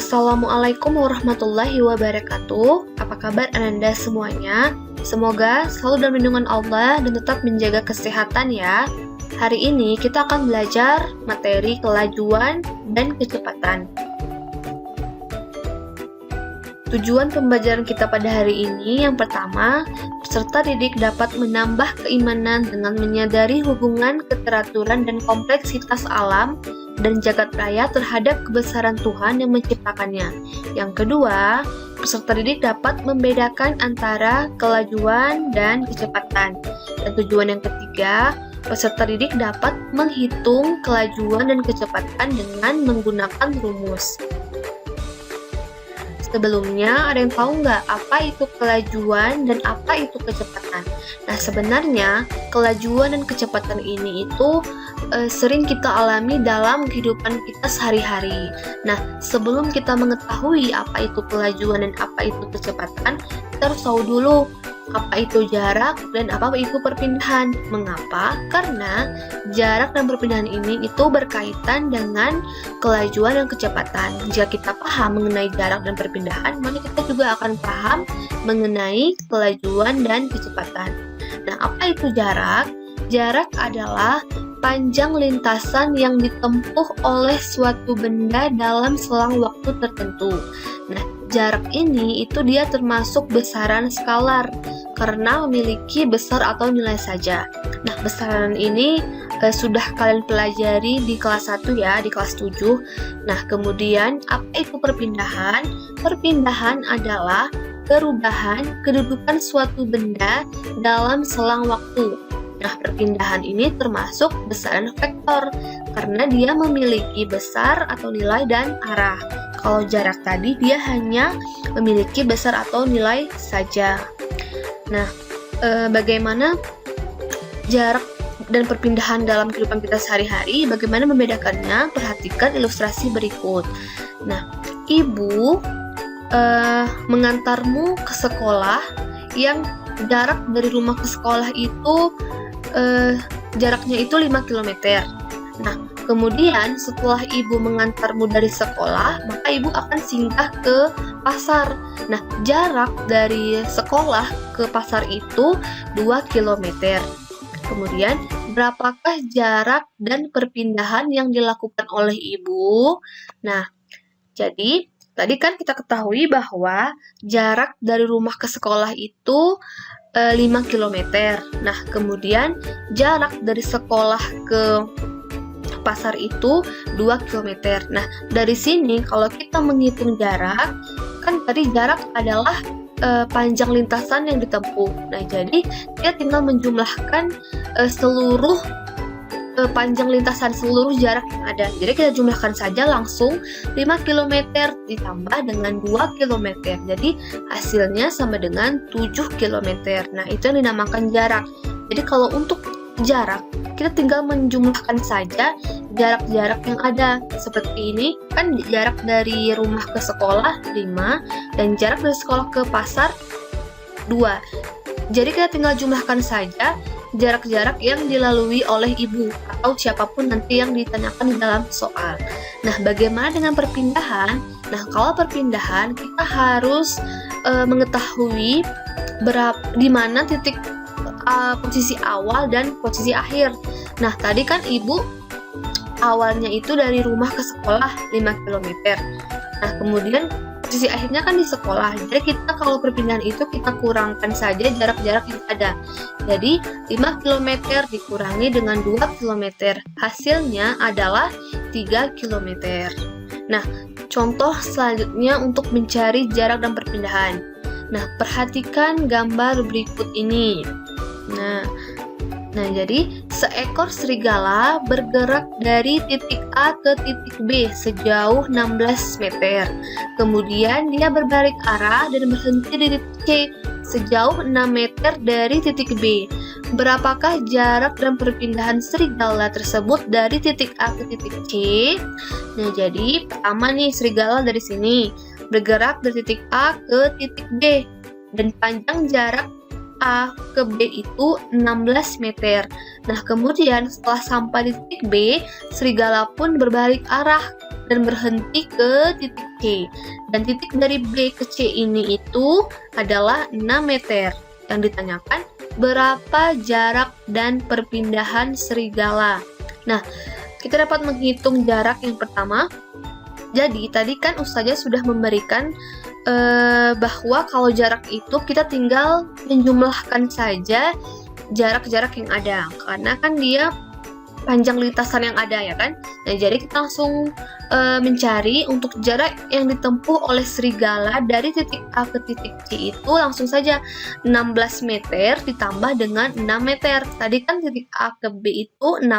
Assalamualaikum warahmatullahi wabarakatuh. Apa kabar Ananda semuanya? Semoga selalu dalam lindungan Allah dan tetap menjaga kesehatan ya. Hari ini kita akan belajar materi kelajuan dan kecepatan. Tujuan pembelajaran kita pada hari ini yang pertama, peserta didik dapat menambah keimanan dengan menyadari hubungan keteraturan dan kompleksitas alam dan jagat raya terhadap kebesaran Tuhan yang menciptakannya. Yang kedua, peserta didik dapat membedakan antara kelajuan dan kecepatan. Dan tujuan yang ketiga, peserta didik dapat menghitung kelajuan dan kecepatan dengan menggunakan rumus. Sebelumnya, ada yang tahu nggak apa itu kelajuan dan apa itu kecepatan? Nah, sebenarnya kelajuan dan kecepatan ini itu sering kita alami dalam kehidupan kita sehari-hari. Nah, sebelum kita mengetahui apa itu kelajuan dan apa itu kecepatan, kita harus tahu dulu apa itu jarak dan apa itu perpindahan. Mengapa? Karena jarak dan perpindahan ini itu berkaitan dengan kelajuan dan kecepatan. Jika kita paham mengenai jarak dan perpindahan, maka kita juga akan paham mengenai kelajuan dan kecepatan. Nah, apa itu jarak? Jarak adalah panjang lintasan yang ditempuh oleh suatu benda dalam selang waktu tertentu. Nah, jarak ini itu dia termasuk besaran skalar karena memiliki besar atau nilai saja. Nah, besaran ini sudah kalian pelajari di kelas 1 ya, di kelas 7. Nah, kemudian apa itu perpindahan? Perpindahan adalah perubahan kedudukan suatu benda dalam selang waktu. Nah, perpindahan ini termasuk besaran vektor karena dia memiliki besar atau nilai dan arah. Kalau jarak tadi dia hanya memiliki besar atau nilai saja. Nah, bagaimana jarak dan perpindahan dalam kehidupan kita sehari-hari? Bagaimana membedakannya? Perhatikan ilustrasi berikut. Nah, ibu mengantarmu ke sekolah yang jarak dari rumah ke sekolah itu jaraknya itu 5 km. Nah, kemudian setelah ibu mengantarmu dari sekolah, maka ibu akan singgah ke pasar. Nah, jarak dari sekolah ke pasar itu 2 km. Kemudian, berapakah jarak dan perpindahan yang dilakukan oleh ibu? Nah, jadi tadi kan kita ketahui bahwa jarak dari rumah ke sekolah itu 5 km. Nah, kemudian jarak dari sekolah ke pasar itu 2 km. Nah, dari sini kalau kita menghitung jarak, kan tadi jarak adalah panjang lintasan yang ditempuh. Nah, jadi dia tinggal menjumlahkan seluruh panjang lintasan seluruh jarak yang ada. Jadi kita jumlahkan saja langsung 5 km ditambah dengan 2 km. Jadi hasilnya sama dengan 7 km. Nah, itu yang dinamakan jarak. Jadi kalau untuk jarak, kita tinggal menjumlahkan saja jarak-jarak yang ada. Seperti ini, kan jarak dari rumah ke sekolah 5 dan jarak dari sekolah ke pasar 2. Jadi kita tinggal jumlahkan saja jarak-jarak yang dilalui oleh ibu atau siapapun nanti yang ditanyakan di dalam soal. Nah, bagaimana dengan perpindahan? Nah, kalau perpindahan kita harus mengetahui di mana titik posisi awal dan posisi akhir. Nah, tadi kan ibu awalnya itu dari rumah ke sekolah 5 km. Nah, kemudian posisi akhirnya kan di sekolah. Jadi kita kalau perpindahan itu kita kurangkan saja jarak-jarak yang ada. Jadi 5 km dikurangi dengan 2 km. Hasilnya adalah 3 km. Nah, contoh selanjutnya untuk mencari jarak dan perpindahan. Nah, perhatikan gambar berikut ini. Nah, jadi seekor serigala bergerak dari titik A ke titik B sejauh 16 meter. Kemudian dia berbalik arah dan berhenti di titik C sejauh 6 meter dari titik B. Berapakah jarak dan perpindahan serigala tersebut dari titik A ke titik C? Nah, jadi pertama nih serigala dari sini bergerak dari titik A ke titik B dan panjang jarak A ke B itu 16 meter. Nah, kemudian setelah sampai di titik B, serigala pun berbalik arah dan berhenti ke titik C. Dan titik dari B ke C ini itu adalah 6 meter. Yang ditanyakan, berapa jarak dan perpindahan serigala? Nah, kita dapat menghitung jarak yang pertama. Jadi, tadi kan Ustazah sudah memberikan bahwa kalau jarak itu kita tinggal menjumlahkan saja jarak-jarak yang ada, karena kan dia panjang lintasan yang ada ya kan. Nah, jadi kita langsung mencari untuk jarak yang ditempuh oleh serigala dari titik A ke titik C itu langsung saja 16 meter ditambah dengan 6 meter. Tadi kan titik A ke B itu 16.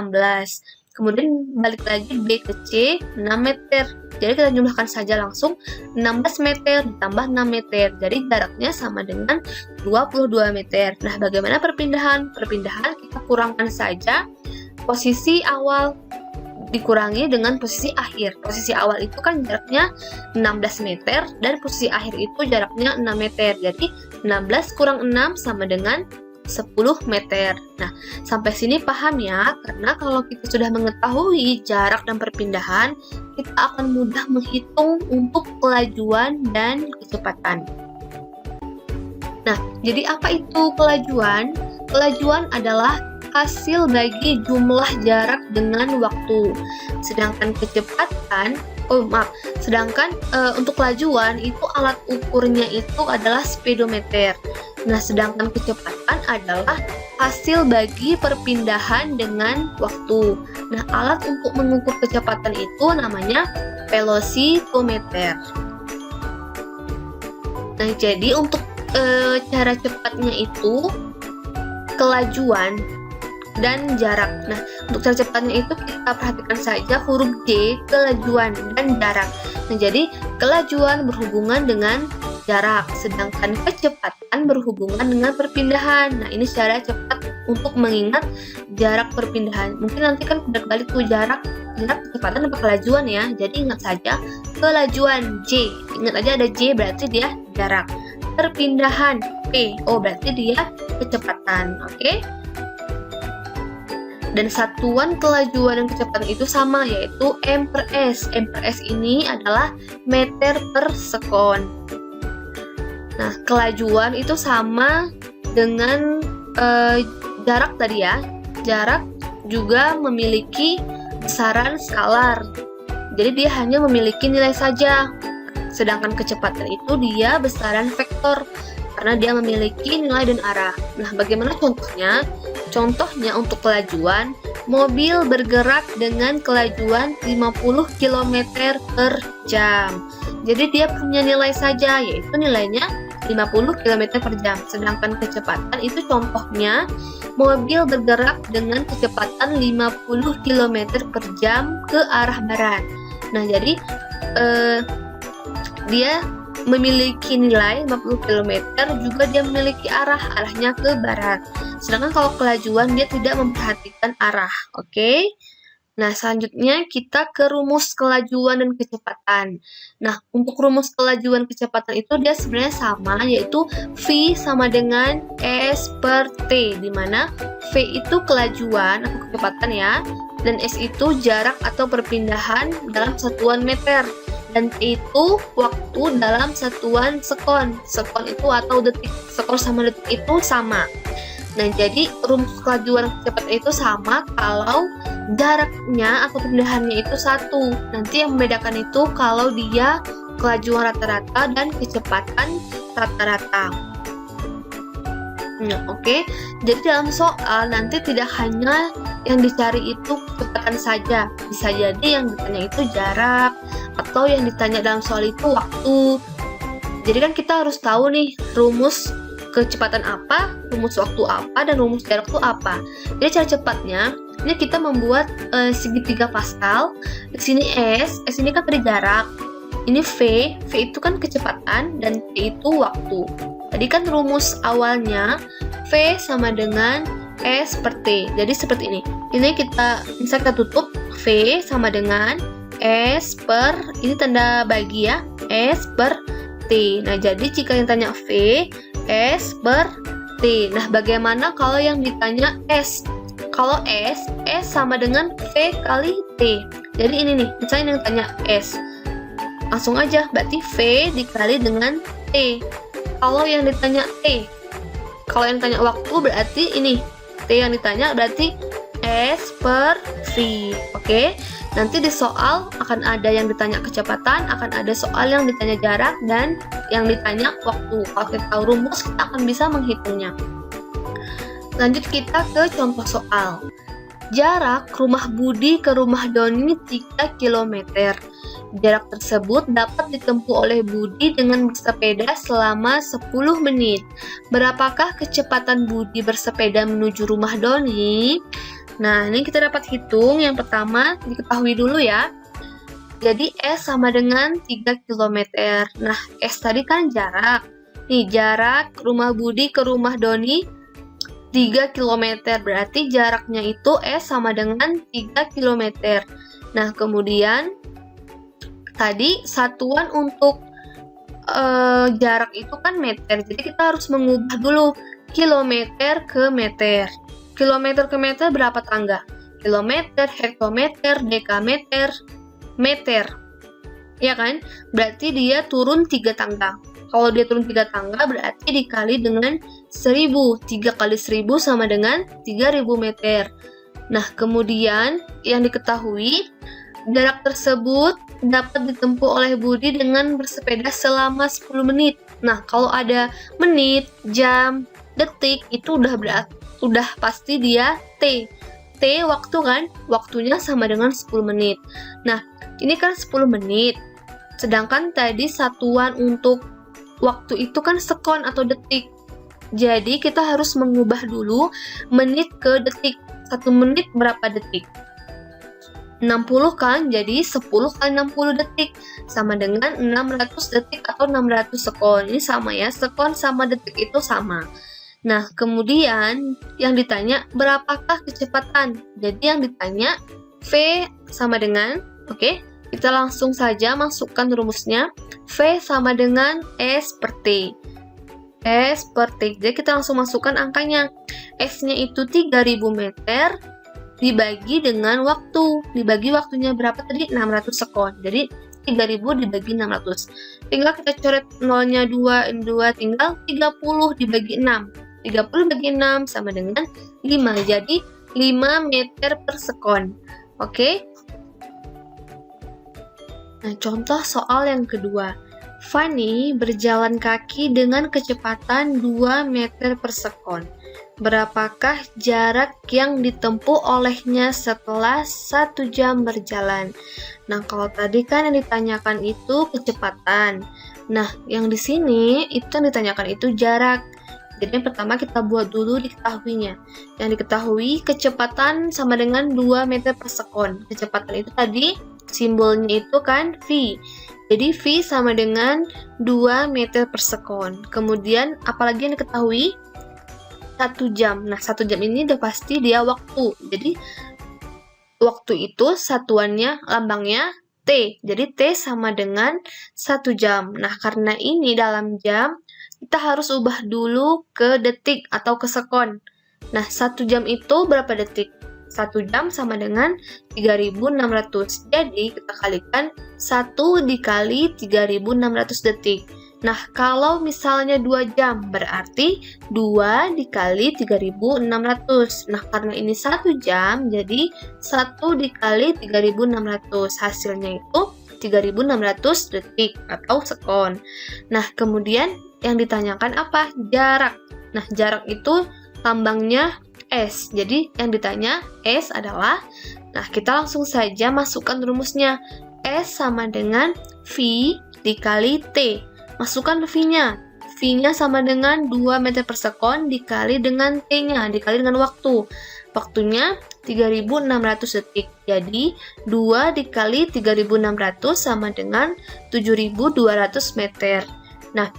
Kemudian balik lagi B ke C 6 meter. Jadi kita jumlahkan saja langsung 16 meter ditambah 6 meter. Jadi jaraknya sama dengan 22 meter. Nah, bagaimana perpindahan? Perpindahan kita kurangkan saja posisi awal dikurangi dengan posisi akhir. Posisi awal itu kan jaraknya 16 meter dan posisi akhir itu jaraknya 6 meter. Jadi 16 kurang 6 sama dengan 10 meter. Nah, sampai sini paham ya? Karena kalau kita sudah mengetahui jarak dan perpindahan, kita akan mudah menghitung untuk kelajuan dan kecepatan. Nah, jadi apa itu kelajuan? Kelajuan adalah hasil bagi jumlah jarak dengan waktu. Sedangkan kecepatan, untuk kelajuan itu alat ukurnya itu adalah speedometer. Nah, sedangkan kecepatan adalah hasil bagi perpindahan dengan waktu. Nah, alat untuk mengukur kecepatan itu namanya velocitometer. Nah, jadi untuk cara cepatnya itu kelajuan dan jarak. Nah, untuk cara cepatnya itu kita perhatikan saja huruf J, kelajuan dan jarak. Nah, jadi kelajuan berhubungan dengan jarak, sedangkan kecepatan berhubungan dengan perpindahan. Nah, ini secara cepat untuk mengingat jarak perpindahan. Mungkin nanti kan balik tuh jarak kecepatan dan kelajuan ya. Jadi ingat saja kelajuan J. Ingat aja ada J berarti dia jarak. Perpindahan P, berarti dia kecepatan. Oke? Dan satuan kelajuan dan kecepatan itu sama, yaitu M per S. M per S ini adalah meter per sekon. Nah, kelajuan itu sama dengan jarak tadi ya. Jarak juga memiliki besaran skalar. Jadi dia hanya memiliki nilai saja. Sedangkan kecepatan itu dia besaran vektor karena dia memiliki nilai dan arah. Nah, bagaimana contohnya? Contohnya untuk kelajuan, mobil bergerak dengan kelajuan 50 km per jam. Jadi dia punya nilai saja, yaitu nilainya 50 km per jam. Sedangkan kecepatan itu contohnya, mobil bergerak dengan kecepatan 50 km per jam ke arah barat. Nah, jadi dia memiliki nilai 50 km, juga dia memiliki arahnya ke barat. Sedangkan kalau kelajuan dia tidak memperhatikan arah. Oke? Nah, selanjutnya kita ke rumus kelajuan dan kecepatan. Nah, untuk rumus kelajuan kecepatan itu dia sebenarnya sama, yaitu V sama dengan S per T, di mana V itu kelajuan atau kecepatan ya, dan S itu jarak atau perpindahan dalam satuan meter. Dan T itu waktu dalam satuan sekon. Sekon itu atau detik. Sekon sama detik itu sama. Nah, jadi rumus kelajuan kecepatan itu sama kalau jaraknya atau perpindahannya itu satu. Nanti yang membedakan itu kalau dia kelajuan rata-rata dan kecepatan rata-rata. Nah, oke. Jadi dalam soal nanti tidak hanya yang dicari itu kecepatan saja. Bisa jadi yang ditanya itu jarak, atau yang ditanya dalam soal itu waktu. Jadi kan kita harus tahu nih rumus kecepatan apa, rumus waktu apa, dan rumus jarak itu apa. Jadi cara cepatnya, ini kita membuat segitiga Pascal. Di sini S ini kan tadi jarak. Ini V itu kan kecepatan, dan T itu waktu. Tadi kan rumus awalnya V sama dengan S per T. Jadi seperti ini. Ini bisa kita tutup V sama dengan S per, ini tanda bagi ya, S per T. Nah, jadi jika yang tanya V, S per T. Nah, bagaimana kalau yang ditanya S? Kalau S sama dengan V kali T. Jadi ini nih, misalnya yang tanya S. Langsung aja, berarti V dikali dengan T. Kalau yang ditanya T, kalau yang ditanya waktu berarti ini. T yang ditanya berarti S per V. Oke? Nanti di soal akan ada yang ditanya kecepatan, akan ada soal yang ditanya jarak, dan yang ditanya waktu. Kalau kita tahu rumus, kita akan bisa menghitungnya. Lanjut kita ke contoh soal. Jarak rumah Budi ke rumah Doni 3 km. Jarak tersebut dapat ditempuh oleh Budi dengan bersepeda selama 10 menit. Berapakah kecepatan Budi bersepeda menuju rumah Doni? Nah, ini kita dapat hitung. Yang pertama, diketahui dulu ya. Jadi, S sama dengan 3 km. Nah, S tadi kan jarak. Nih, jarak rumah Budi ke rumah Doni 3 km. Berarti jaraknya itu S sama dengan 3 km. Nah, kemudian tadi satuan untuk jarak itu kan meter. Jadi kita harus mengubah dulu kilometer ke meter. Kilometer ke meter berapa tangga? Kilometer, hektometer, dekameter, meter. Ya kan? Berarti dia turun 3 tangga. Kalau dia turun 3 tangga berarti dikali dengan 1000. 3 kali 1000 sama dengan 3000 meter. Nah, kemudian yang diketahui, jarak tersebut dapat ditempuh oleh Budi dengan bersepeda selama 10 menit. Nah, kalau ada menit, jam, detik, itu udah pasti dia T. T waktu kan? Waktunya sama dengan 10 menit. Nah, ini kan 10 menit. Sedangkan tadi satuan untuk waktu itu kan sekon atau detik. Jadi kita harus mengubah dulu menit ke detik. 1 menit berapa detik? 60 kan? Jadi 10 kali 60 detik sama dengan 600 detik atau 600 sekon. Ini sama ya, sekon sama detik itu sama. Nah, kemudian yang ditanya berapakah kecepatan? Jadi yang ditanya V sama dengan, oke, kita langsung saja masukkan rumusnya. V sama dengan S per T. S per T. Jadi kita langsung masukkan angkanya. S-nya itu 3000 meter dibagi dengan waktu. Dibagi waktunya berapa tadi? 600 sekon. Jadi 3000 dibagi 600. Tinggal kita coret nolnya 2, tinggal 30 dibagi 6. 30 bagi 6 sama dengan 5. Jadi 5 meter per sekon. Oke? Nah, contoh soal yang kedua. Fanny berjalan kaki dengan kecepatan 2 meter per sekon. Berapakah jarak yang ditempuh olehnya setelah 1 jam berjalan? Nah, kalau tadi kan yang ditanyakan itu kecepatan. Nah, yang di sini itu yang ditanyakan itu jarak. Jadi yang pertama kita buat dulu diketahuinya. Yang diketahui kecepatan sama dengan 2 meter per sekon. Kecepatan itu tadi simbolnya itu kan V. Jadi V sama dengan 2 meter per sekon. Kemudian apalagi yang diketahui? 1 jam. Nah, 1 jam ini udah pasti dia waktu. Jadi waktu itu satuannya, lambangnya T. Jadi T sama dengan 1 jam. Nah, karena ini dalam jam, kita harus ubah dulu ke detik atau ke sekon. Nah, 1 jam itu berapa detik? 1 jam sama dengan 3600. Jadi, kita kalikan 1 dikali 3600 detik. Nah, kalau misalnya 2 jam, berarti 2 dikali 3600. Nah, karena ini 1 jam, jadi 1 dikali 3600. Hasilnya itu 3600 detik atau sekon. Nah, kemudian yang ditanyakan apa? Jarak. Nah, jarak itu lambangnya S. Jadi, yang ditanya S adalah, nah, kita langsung saja masukkan rumusnya. S sama dengan V dikali T. Masukkan V-nya. V-nya sama dengan 2 meter per sekon dikali dengan T-nya, dikali dengan waktu. Waktunya 3600 detik. Jadi, 2 dikali 3600 sama dengan 7200 meter. Nah,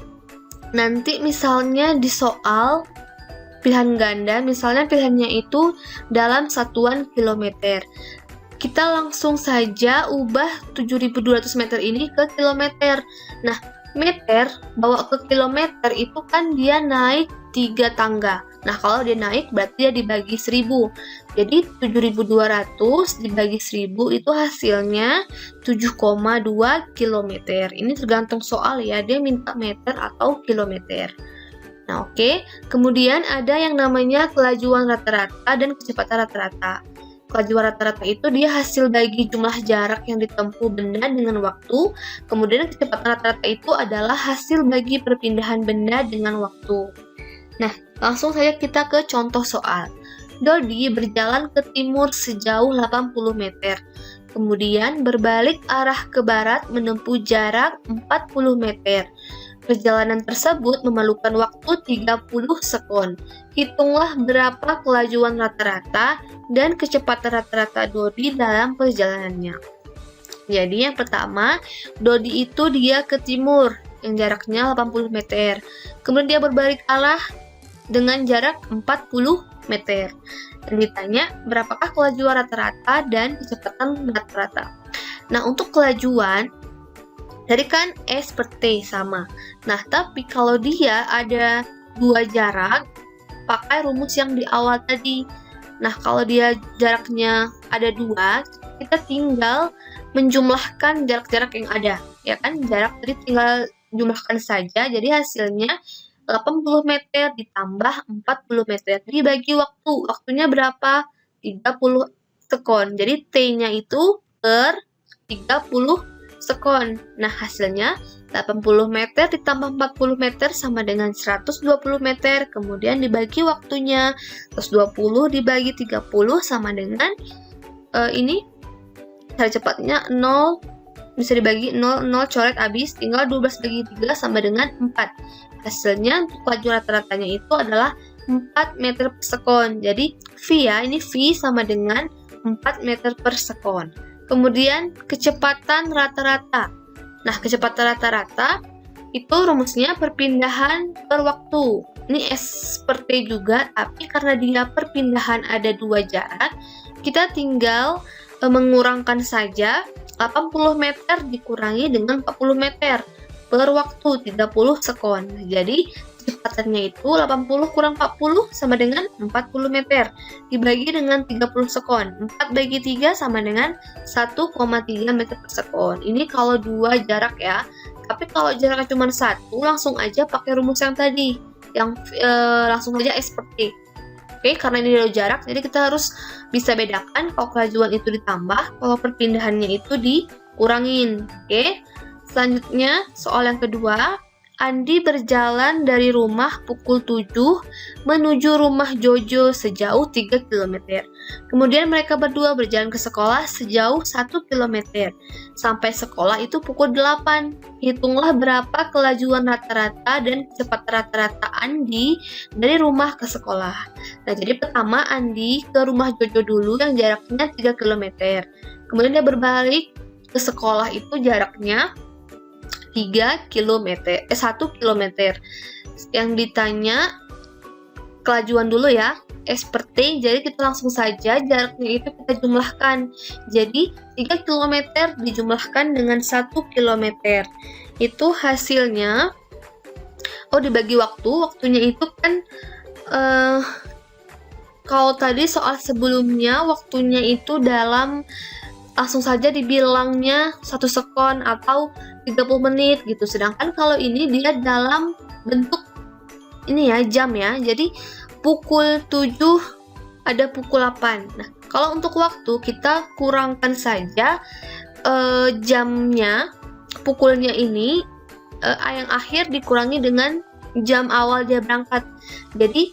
nanti misalnya di soal pilihan ganda, misalnya pilihannya itu dalam satuan kilometer. Kita langsung saja ubah 7200 meter ini ke kilometer. Nah, meter bawa ke kilometer itu kan dia naik 3 tangga. Nah, kalau dia naik berarti dia dibagi 1000. Jadi 7.200 dibagi 1000 itu hasilnya 7,2 km. Ini tergantung soal ya, dia minta meter atau kilometer. Nah, oke. Kemudian ada yang namanya kelajuan rata-rata dan kecepatan rata-rata. Kelajuan rata-rata itu dia hasil bagi jumlah jarak yang ditempuh benda dengan waktu. Kemudian kecepatan rata-rata itu adalah hasil bagi perpindahan benda dengan waktu. Nah, langsung saja kita ke contoh soal. Dodi berjalan ke timur sejauh 80 meter. Kemudian berbalik arah ke barat menempuh jarak 40 meter. Perjalanan tersebut memerlukan waktu 30 sekon. Hitunglah berapa kelajuan rata-rata dan kecepatan rata-rata Dodi dalam perjalanannya. Jadi yang pertama, Dodi itu dia ke timur yang jaraknya 80 meter. Kemudian dia berbalik arah dengan jarak 40 meter. Dan ditanya berapakah kelajuan rata-rata dan kecepatan rata-rata. Nah, untuk kelajuan tadi kan S per T sama. Nah, tapi kalau dia ada dua jarak, pakai rumus yang di awal tadi. Nah, kalau dia jaraknya ada dua, kita tinggal menjumlahkan jarak-jarak yang ada. Ya kan, jarak tadi tinggal jumlahkan saja, jadi hasilnya 80 meter ditambah 40 meter. Dibagi waktu. Waktunya berapa? 30 sekon. Jadi T-nya itu per 30 sekon. Nah, hasilnya 80 meter ditambah 40 meter sama dengan 120 meter. Kemudian dibagi waktunya. 120 dibagi 30 sama dengan ini cara cepatnya 0, bisa dibagi 0, 0 coret habis, tinggal 12 bagi 3 sama dengan 4. Hasilnya untuk kelajuan rata-ratanya itu adalah 4 meter per sekon. Jadi V ya, ini V sama dengan 4 meter per sekon. Kemudian kecepatan rata-rata. Nah, kecepatan rata-rata itu rumusnya perpindahan per waktu. Ini S per T juga, tapi karena dia perpindahan ada dua jarak, kita tinggal mengurangkan saja 80 meter dikurangi dengan 40 meter per waktu 30 sekon. Jadi kecepatannya itu 80 kurang 40 sama dengan 40 meter dibagi dengan 30 sekon. 4 bagi 3 sama dengan 1,3 meter per sekon. Ini kalau dua jarak ya. Tapi kalau jaraknya cuma satu, langsung aja pakai rumus yang tadi, yang langsung aja S per T. Oke, karena ini adalah jarak, jadi kita harus bisa bedakan kalau kelajuan itu ditambah, kalau perpindahannya itu dikurangin. Oke. Selanjutnya, soal yang kedua, Andi berjalan dari rumah pukul 7 menuju rumah Jojo sejauh 3 km. Kemudian mereka berdua berjalan ke sekolah sejauh 1 km. Sampai sekolah itu pukul 8. Hitunglah berapa kelajuan rata-rata dan kecepatan rata-rata Andi dari rumah ke sekolah. Nah, jadi pertama Andi ke rumah Jojo dulu yang jaraknya 3 km. Kemudian dia berbalik ke sekolah itu jaraknya 1 km. Yang ditanya kelajuan dulu ya, S per T, jadi kita langsung saja jaraknya itu kita jumlahkan. Jadi 3 km dijumlahkan dengan 1 km. Itu hasilnya, dibagi waktunya itu kan kalau tadi soal sebelumnya waktunya itu dalam langsung saja dibilangnya 1 sekon atau 30 menit gitu. Sedangkan kalau ini dia dalam bentuk ini ya, jam ya. Jadi pukul 7 ada pukul 8. Nah, kalau untuk waktu kita kurangkan saja jamnya, pukulnya ini yang akhir dikurangi dengan jam awal dia berangkat. Jadi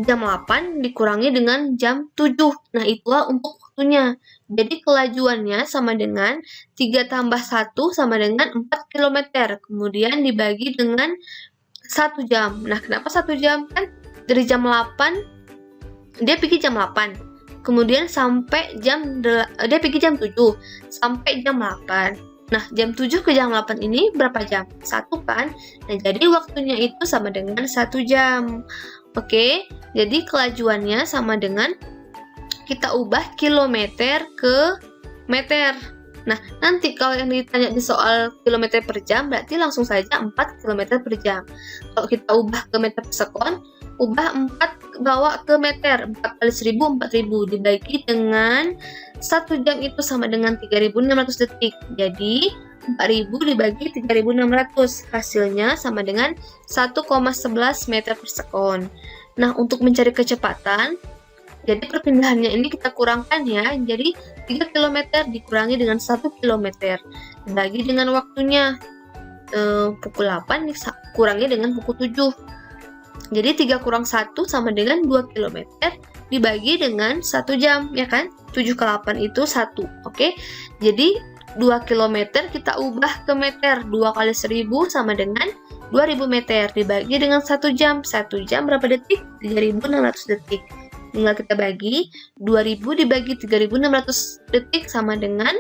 jam 8 dikurangi dengan jam 7. Nah, itulah untuk waktunya. Jadi kelajuannya sama dengan 3 tambah 1 sama dengan 4 km. Kemudian dibagi dengan 1 jam. Nah, kenapa 1 jam? Kan dari jam 8, dia pergi jam 8. Kemudian sampai dia pergi jam 7. Sampai jam 8. Nah, jam 7 ke jam 8 ini berapa jam? 1 kan? Nah, jadi waktunya itu sama dengan 1 jam. Oke, jadi kelajuannya sama dengan kita ubah kilometer ke meter. Nah, nanti kalau yang ditanya di soal kilometer per jam, berarti langsung saja 4 km per jam. Kalau kita ubah ke meter per sekon, ubah 4 bawa ke meter. 4 kali 1000, 4000 dibagi dengan 1 jam itu sama dengan 3600 detik. Jadi 4000 dibagi 3600, hasilnya sama dengan 1,11 meter per sekon. Nah, untuk mencari kecepatan, jadi perpindahannya ini kita kurangkan ya. Jadi 3 km dikurangi dengan 1 km. Dibagi dengan waktunya. Pukul 8 kurangi dengan pukul 7. Jadi 3 kurang 1 sama dengan 2 km dibagi dengan 1 jam, ya kan? 7 ke 8 itu 1, oke? Jadi 2 km kita ubah ke meter. 2 kali 1000 sama dengan 2000 meter dibagi dengan 1 jam. 1 jam berapa detik? 3600 detik. Tinggal kita bagi, 2000 dibagi 3600 detik sama dengan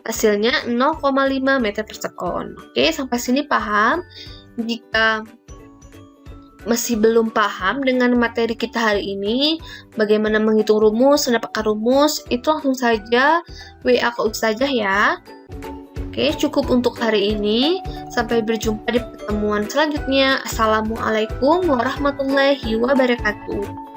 hasilnya 0,5 meter per sekon. Oke, sampai sini paham? Jika masih belum paham dengan materi kita hari ini, bagaimana menghitung rumus, mendapatkan rumus, itu langsung saja WA ke Ustazah ya. Oke, cukup untuk hari ini. Sampai berjumpa di pertemuan selanjutnya. Assalamualaikum warahmatullahi wabarakatuh.